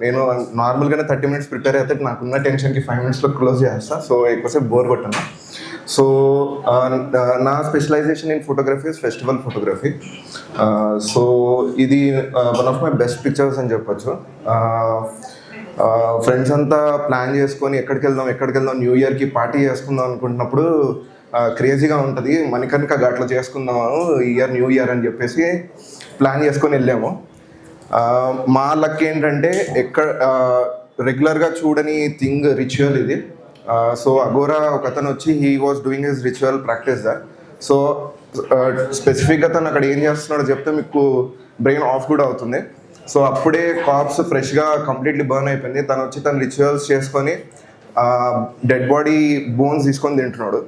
నేను నార్మల్గానే 30 minutes prepare అయితే నాకున్న టెన్షన్కి 5 minutesలో క్లోజ్ చేస్తాను. సో ఎక్కువసేపు బోర్ కొట్టాను. సో నా specialization in photography is festival photography. So ఇది one of my best pictures అని చెప్పొచ్చు. ఫ్రెండ్స్ అంతా ప్లాన్ చేసుకొని ఎక్కడికి వెళ్దాం న్యూ ఇయర్కి పార్టీ చేసుకుందాం అనుకుంటున్నప్పుడు క్రేజీగా ఉంటుంది, మణికర్ణిక ఘాట్లో చేసుకుందాము ఇయర్ న్యూ ఇయర్ అని చెప్పేసి ప్లాన్ చేసుకొని వెళ్ళాము. మా లక్ ఏంటంటే రెగ్యులర్గా చూడని థింగ్ రిచువల్ ఇది. సో అగోరా ఒక అతను వచ్చి he was doing his ritual practice that. So స్పెసిఫిక్గా తను అక్కడ ఏం చేస్తున్నాడో చెప్తే మీకు బ్రెయిన్ ఆఫ్ కూడా అవుతుంది. సో అప్పుడే కార్ప్స్ ఫ్రెష్గా కంప్లీట్లీ బర్న్ అయిపోయింది. తను వచ్చి తను రిచువల్స్ చేసుకొని డెడ్ బాడీ బోన్స్ తీసుకొని తింటున్నాడు.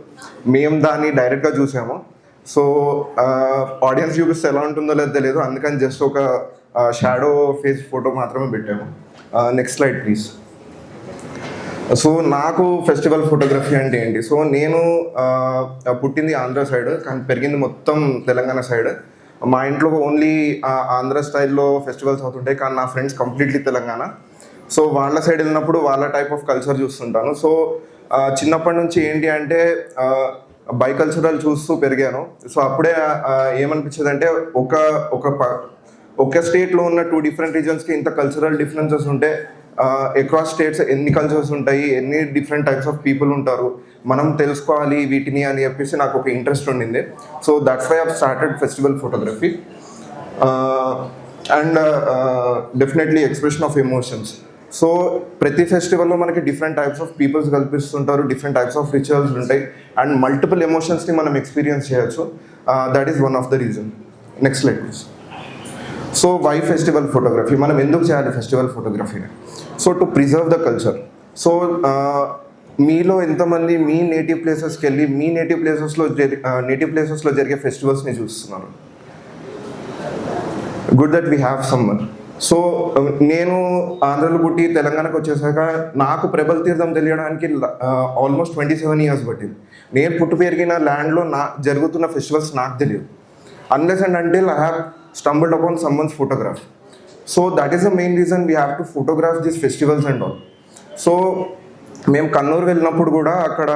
మేము దాన్ని డైరెక్ట్గా చూసాము. సో ఆడియన్స్ చూపిస్తే ఎలా ఉంటుందో లేదో తెలియదు, అందుకని జస్ట్ ఒక షాడో ఫేస్ ఫోటో మాత్రమే పెట్టాము. Next slide please. సో నాకు ఫెస్టివల్ ఫోటోగ్రఫీ అంటే ఏంటి? సో నేను పుట్టింది ఆంధ్ర సైడ్ కానీ పెరిగింది మొత్తం తెలంగాణ సైడ్. మా ఇంట్లో ఓన్లీ ఆంధ్ర స్టైల్లో ఫెస్టివల్స్ అవుతుంటాయి, కానీ నా ఫ్రెండ్స్ కంప్లీట్లీ తెలంగాణ. సో వాళ్ళ సైడ్ వెళ్ళినప్పుడు వాళ్ళ టైప్ ఆఫ్ కల్చర్ చూస్తుంటాను. సో చిన్నప్పటి నుంచి ఏంటి అంటే బైకల్చరల్ చూస్తూ పెరిగాను. సో అప్పుడే ఏమనిపించేది అంటే ఒక స్టేట్లో ఉన్న 2 different రీజన్స్కి ఇంత కల్చరల్ డిఫరెన్సెస్ ఉంటే అక్రాస్ స్టేట్స్ ఎన్ని కల్చర్స్ ఉంటాయి, ఎన్ని డిఫరెంట్ టైప్స్ ఆఫ్ పీపుల్ ఉంటారు, మనం తెలుసుకోవాలి వీటిని అని చెప్పేసి నాకు ఒక ఇంట్రెస్ట్ ఉండింది. So that's why I started festival photography. And definitely expression of emotions. So ప్రతి ఫెస్టివల్లో మనకి డిఫరెంట్ టైప్స్ ఆఫ్ పీపుల్స్ కల్పిస్తుంటారు, డిఫరెంట్ టైప్స్ ఆఫ్ రిచువల్స్ ఉంటాయి అండ్ మల్టిపుల్ ఎమోషన్స్ని మనం ఎక్స్పీరియన్స్ చేయొచ్చు. That is one of the reason. Next slide please. So why festival photography? మనం ఎందుకు చేయాలి ఫెస్టివల్ ఫోటోగ్రఫీని? So to preserve the culture. So మీలో ఎంతమంది మీ నేటివ్ ప్లేసెస్కి వెళ్ళి మీ నేటివ్ ప్లేసెస్లో జరిగే ఫెస్టివల్స్ని చూస్తున్నారు? Good that we have summer. So నేను ఆంధ్రలో పుట్టి తెలంగాణకు వచ్చేసాక నాకు ప్రభల్ తీర్థం తెలియడానికి ఆల్మోస్ట్ 27 years పట్టింది. నేను పుట్టి పెరిగిన ల్యాండ్లో జరుగుతున్న ఫెస్టివల్స్ నాకు తెలియదు. Unless and until I have stumbled upon someone's photograph. So that is the main reason we have to photograph these festivals and all. So మేము కన్నూరు వెళ్ళినప్పుడు కూడా అక్కడ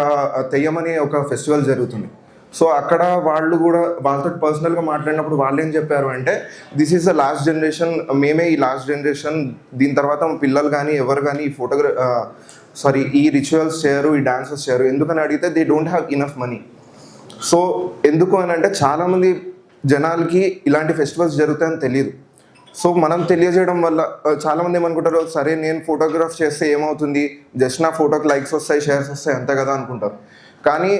తెయ్యమని ఒక ఫెస్టివల్ జరుగుతుంది. సో అక్కడ వాళ్ళు కూడా వాళ్ళతో పర్సనల్గా మాట్లాడినప్పుడు వాళ్ళు ఏం చెప్పారు అంటే this is the last generation, మేమే ఈ లాస్ట్ జనరేషన్, దీని తర్వాత పిల్లలు కానీ ఎవరు కానీ ఈ రిచువల్స్ చేయరు, ఈ డాన్సెస్ చేయరు. ఎందుకని అడిగితే they don't have enough money. So ఎందుకు అని అంటే చాలామంది జనాలకి ఇలాంటి ఫెస్టివల్స్ జరుగుతాయని తెలియదు. సో మనం తెలియజేయడం వల్ల చాలామంది ఏమనుకుంటారు, సరే నేను ఫోటోగ్రాఫ్ చేస్తే ఏమవుతుంది, జస్ట్ నా ఫోటోకి లైక్స్ వస్తాయి, షేర్స్ వస్తాయి అంతే కదా అనుకుంటారు. కానీ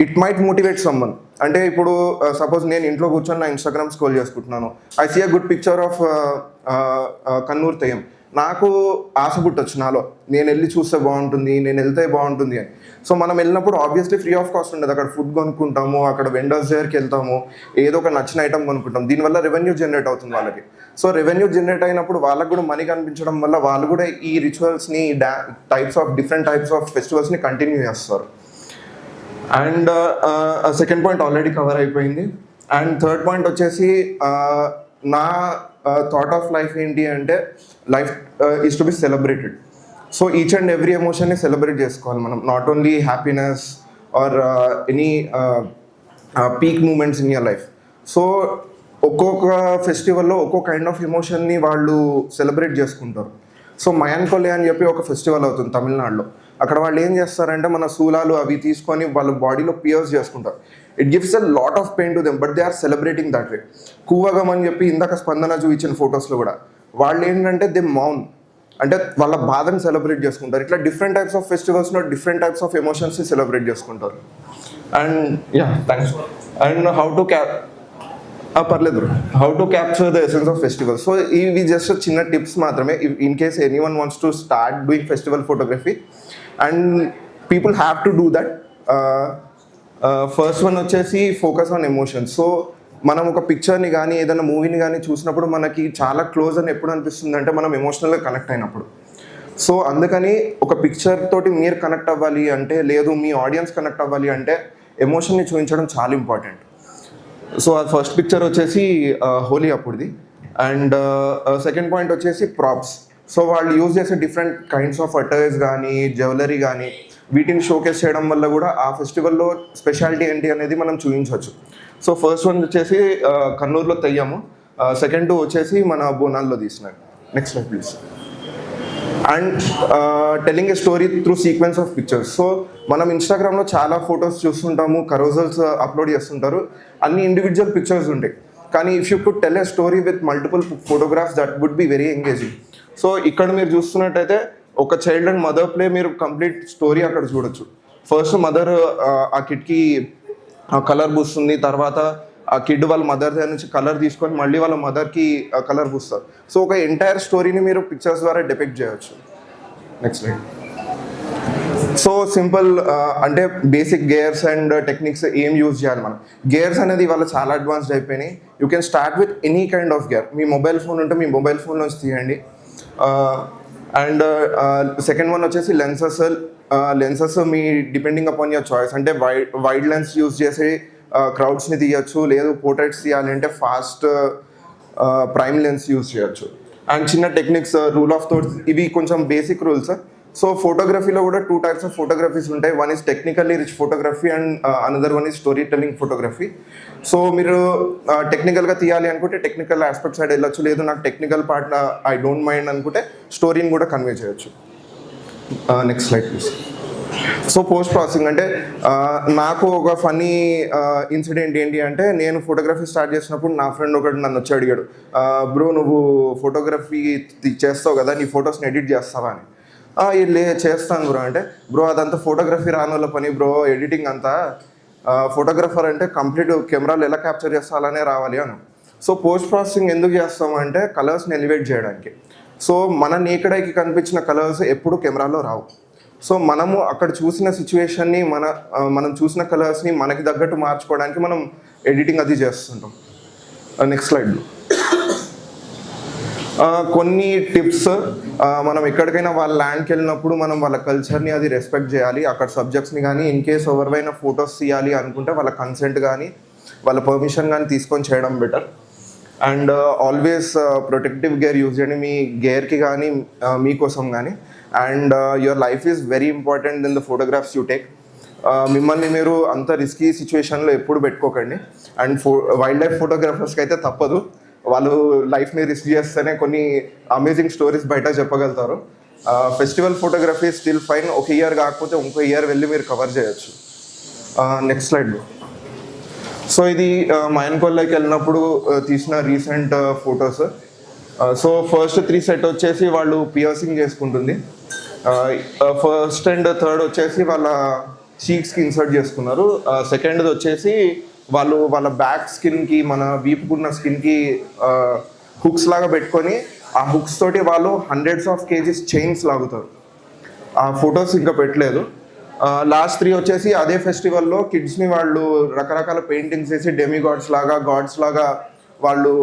ఇట్ మైట్ మోటివేట్ సమ్మన్. అంటే ఇప్పుడు సపోజ్ నేను ఇంట్లో కూర్చొని నా ఇన్స్టాగ్రామ్ స్క్రోల్ చేసుకుంటున్నాను, I see a good picture of Kannur Theyyam. నాకు ఆశ పుట్టొచ్చు నాలో, నేను వెళ్ళి చూస్తే బాగుంటుంది, నేను వెళ్తే బాగుంటుంది అని. సో మనం వెళ్ళినప్పుడు ఆబ్వియస్లీ ఫ్రీ ఆఫ్ కాస్ట్ ఉండదు. అక్కడ ఫుడ్ కొనుక్కుంటాము, అక్కడ వెండర్స్ దగ్గరికి వెళ్తాము, ఏదో ఒక నచ్చిన ఐటమ్ కొనుక్కుంటాం. దీనివల్ల రెవెన్యూ జనరేట్ అవుతుంది వాళ్ళకి. సో రెవెన్యూ జనరేట్ అయినప్పుడు వాళ్ళకు కూడా మనీ కనిపించడం వల్ల వాళ్ళు కూడా ఈ రిచువల్స్ని డిఫరెంట్ టైప్స్ ఆఫ్ ఫెస్టివల్స్ని కంటిన్యూ చేస్తారు. And second point already cover అయిపోయింది. అండ్ థర్డ్ పాయింట్ వచ్చేసి నా థాట్ ఆఫ్ లైఫ్ ఏంటి అంటే life is to be celebrated. So each and every ఎమోషన్ని సెలబ్రేట్ చేసుకోవాలి మనం, not only happiness or any peak moments in your life. So ఒక్కొక్క ఫెస్టివల్లో ఒక్కొక్క కైండ్ ఆఫ్ ఎమోషన్ని వాళ్ళు సెలబ్రేట్ చేసుకుంటారు. సో మయాన్కొలే అని చెప్పి ఒక ఫెస్టివల్ అవుతుంది తమిళనాడులో. అక్కడ వాళ్ళు ఏం చేస్తారంటే మన శూలాలు అవి తీసుకొని వాళ్ళ బాడీలో పియర్స్ చేసుకుంటారు. It gives a lot of pain to them, but they are celebrating that way. Koovagam అని చెప్పి ఇందాక స్పందన చూపించిన ఫొటోస్లో కూడా వాళ్ళు ఏంటంటే దే మౌన్, అంటే వాళ్ళ బాధను సెలబ్రేట్ చేసుకుంటారు. ఇట్లా డిఫరెంట్ టైప్స్ ఆఫ్ ఫెస్టివల్స్లో డిఫరెంట్ టైప్స్ ఆఫ్ ఎమోషన్స్ని సెలబ్రేట్ చేసుకుంటారు. And thanks. And how to capture the essence of festival. So ఇవి జస్ట్ చిన్న టిప్స్ మాత్రమే in case any one wants to start doing festival photography. And people have to do that. First one వచ్చేసి focus on emotions. So మనం ఒక పిక్చర్ని కానీ ఏదైనా మూవీని కానీ చూసినప్పుడు మనకి చాలా క్లోజ్ అని ఎప్పుడు అనిపిస్తుంది అంటే మనం ఎమోషనల్గా కనెక్ట్ అయినప్పుడు. సో అందుకని ఒక పిక్చర్ తోటి మీరు కనెక్ట్ అవ్వాలి అంటే, లేదు మీ ఆడియన్స్ కనెక్ట్ అవ్వాలి అంటే ఎమోషన్ని చూపించడం చాలా ఇంపార్టెంట్. సో ఆ ఫస్ట్ పిక్చర్ వచ్చేసి హోలీ అప్పుడుది. అండ్ సెకండ్ పాయింట్ వచ్చేసి ప్రాప్స్. సో వాళ్ళు యూజ్ చేసే డిఫరెంట్ కైండ్స్ ఆఫ్ అటైర్స్ కానీ జ్యువెలరీ కానీ వీటిని షోకేస్ చేయడం వల్ల కూడా ఆ ఫెస్టివల్లో స్పెషాలిటీ ఏంటి అనేది మనం చూపించవచ్చు. సో ఫస్ట్ వన్ వచ్చేసి కన్నూరులో తెయ్యము, సెకండ్ వచ్చేసి మన బోనాల్లో తీసినారు. Next slide please. And telling a story through sequence of pictures. So మనం ఇన్స్టాగ్రామ్లో చాలా ఫొటోస్ చూస్తుంటాము, కరోజల్స్ అప్లోడ్ చేస్తుంటారు, అన్ని ఇండివిజువల్ పిక్చర్స్ ఉంటాయి. కానీ if you could tell a story with multiple photographs that would be very engaging. So ఇక్కడ మీరు చూస్తున్నట్టయితే ఒక చైల్డ్ అండ్ మదర్ ప్లే మీరు కంప్లీట్ స్టోరీ అక్కడ చూడొచ్చు. ఫస్ట్ మదర్ ఆ కిడ్కి కలర్ పూస్తుంది, తర్వాత ఆ కిడ్ వాళ్ళ మదర్ దగ్గర నుంచి కలర్ తీసుకొని మళ్ళీ వాళ్ళ మదర్కి కలర్ పూస్తారు. సో ఒక ఎంటైర్ స్టోరీని మీరు పిక్చర్స్ ద్వారా డిపెక్ట్ చేయొచ్చు. Next slide. సో సింపుల్ అంటే బేసిక్ గేర్స్ అండ్ టెక్నిక్స్ ఏం యూజ్ చేయాలి మనం. గేర్స్ అనేది ఇవాళ చాలా అడ్వాన్స్డ్ అయిపోయినాయి. You can start with any kind of gear. Me mobile phone ఉంటే మీ మొబైల్ ఫోన్ నుంచి తీయండి. అండ్ సెకండ్ వన్ వచ్చేసి lenses. Lenses me depending upon your choice. అంటే వైడ్ లెన్స్ యూజ్ చేసి క్రౌడ్స్ని తీయచ్చు, లేదు పోర్ట్రైట్స్ తీయాలి అంటే ఫాస్ట్ ప్రైమ్ లెన్స్ యూజ్ చేయొచ్చు. అండ్ చిన్న టెక్నిక్స్, రూల్ ఆఫ్ థాట్స్, ఇవి కొంచెం బేసిక్ రూల్స్. సో ఫోటోగ్రఫీలో కూడా 2 types ఆఫ్ ఫోటోగ్రఫీస్ ఉంటాయి. One is technically rich photography and another one is story telling photography. So మీరు టెక్నికల్గా తీయాలి అనుకుంటే టెక్నికల్ ఆస్పెక్ట్ సైడ్ వెళ్ళొచ్చు, లేదు నాకు technical part I don't mind అనుకుంటే స్టోరీని కూడా కన్వే చేయొచ్చు. Next slide please. So post processing అంటే నాకు ఒక ఫన్నీ ఇన్సిడెంట్ ఏంటి అంటే, నేను ఫోటోగ్రఫీ స్టార్ట్ చేసినప్పుడు నా ఫ్రెండ్ ఒకటి నన్ను వచ్చి అడిగాడు, బ్రో నువ్వు ఫోటోగ్రఫీ చేస్తావు కదా, నీ ఫొటోస్ని ఎడిట్ చేస్తావా అని. చేస్తాను బ్రో అంటే, బ్రో అదంతా ఫోటోగ్రఫీ రాని వాళ్ళ పని బ్రో, ఎడిటింగ్ అంతా ఫోటోగ్రఫర్ అంటే కంప్లీట్ కెమెరాలు ఎలా క్యాప్చర్ చేస్తా అలానే రావాలి అని. సో పోస్ట్ ప్రాసెసింగ్ ఎందుకు చేస్తామంటే కలర్స్ని ఎలివేట్ చేయడానికి. సో మన నేకెడ్ ఐకి కనిపించిన కలర్స్ ఎప్పుడు కెమెరాలో రావు. సో మనము అక్కడ చూసిన సిచ్యువేషన్ని మనం చూసిన కలర్స్ని మనకి తగ్గట్టు మార్చుకోవడానికి మనం ఎడిటింగ్ అది చేస్తుంటాం. Next slide. కొన్ని టిప్స్. మనం ఎక్కడికైనా వాళ్ళ ల్యాండ్కి వెళ్ళినప్పుడు మనం వాళ్ళ కల్చర్ని అది రెస్పెక్ట్ చేయాలి. అక్కడ సబ్జెక్ట్స్ని కానీ ఇన్ కేస్ ఎవరివైనా ఫొటోస్ తీయాలి అనుకుంటే వాళ్ళ కన్సెంట్ కానీ వాళ్ళ పర్మిషన్ కానీ తీసుకొని చేయడం better. And always protective gear use చేయండి, మీ గేర్కి కానీ మీకోసం కానీ. And your life is very important than the photographs you take. మిమ్మల్ని మీరు అంత రిస్కీ సిచ్యువేషన్లో ఎప్పుడు పెట్టుకోకండి. అండ్ వైల్డ్ లైఫ్ ఫోటోగ్రాఫర్స్కి అయితే తప్పదు, వాళ్ళు లైఫ్ని రిస్క్ చేస్తేనే కొన్ని అమేజింగ్ స్టోరీస్ బయట చెప్పగలుగుతారు. ఫెస్టివల్ ఫోటోగ్రఫీ స్టిల్ ఫైన్, ఒక ఇయర్ కాకపోతే ఇంకో ఇయర్ వెళ్ళి మీరు కవర్ చేయొచ్చు. Next slide. సో ఇది మాయన్కొల్లాకి వెళ్ళినప్పుడు తీసిన recent photos. So first 3 set వచ్చేసి వాళ్ళు పియర్సింగ్ చేసుకుంటుంది, ఫస్ట్ అండ్ థర్డ్ వచ్చేసి వాళ్ళ చీక్స్కి ఇన్సర్ట్ చేసుకున్నారు, సెకండ్ది వచ్చేసి వాళ్ళు వాళ్ళ బ్యాక్ స్కిన్కి మన వీపుకున్న స్కిన్కి హుక్స్ లాగా పెట్టుకొని ఆ హుక్స్ తోటి వాళ్ళు హండ్రెడ్స్ ఆఫ్ కేజీస్ చైన్స్ లాగుతారు. ఆ ఫొటోస్ ఇంకా పెట్టలేదు. లాస్ట్ 3 వచ్చేసి అదే ఫెస్టివల్లో కిడ్స్ని వాళ్ళు రకరకాల పెయింటింగ్స్ వేసి డెమిగాడ్స్ లాగా గాడ్స్ లాగా వాళ్ళు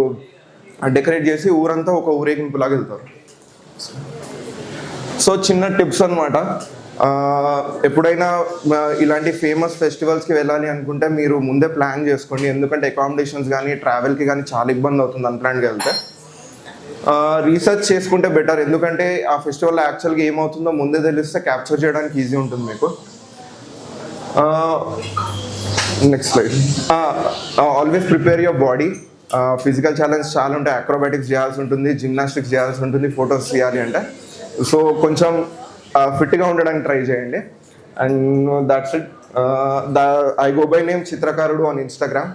డెకరేట్ చేసి ఊరంతా ఒక ఊరేగింపులాగా వెళ్తారు. సో చిన్న టిప్స్ అనమాట. ఎప్పుడైనా ఇలాంటి ఫేమస్ ఫెస్టివల్స్కి వెళ్ళాలి అనుకుంటే మీరు ముందే ప్లాన్ చేసుకోండి, ఎందుకంటే అకామిడేషన్స్ కానీ ట్రావెల్కి కానీ చాలా ఇబ్బంది అవుతుంది అన్ప్లాన్గా వెళ్తే. రీసెర్చ్ చేసుకుంటే బెటర్, ఎందుకంటే ఆ ఫెస్టివల్ యాక్చువల్గా ఏమవుతుందో ముందే తెలిస్తే క్యాప్చర్ చేయడానికి ఈజీ ఉంటుంది మీకు. Next slide. Always prepare your body. Physical challenge చాలా ఉంటాయి, అక్రోబాటిక్స్ చేయాల్సి ఉంటుంది, జిమ్నాస్టిక్స్ చేయాల్సి ఉంటుంది ఫొటోస్ తీయాలి అంటే. సో కొంచెం ఫిట్గా ఉండడానికి ట్రై చేయండి. And that's it. I go by name చిత్రకారుడు ఆన్ ఇన్స్టాగ్రామ్.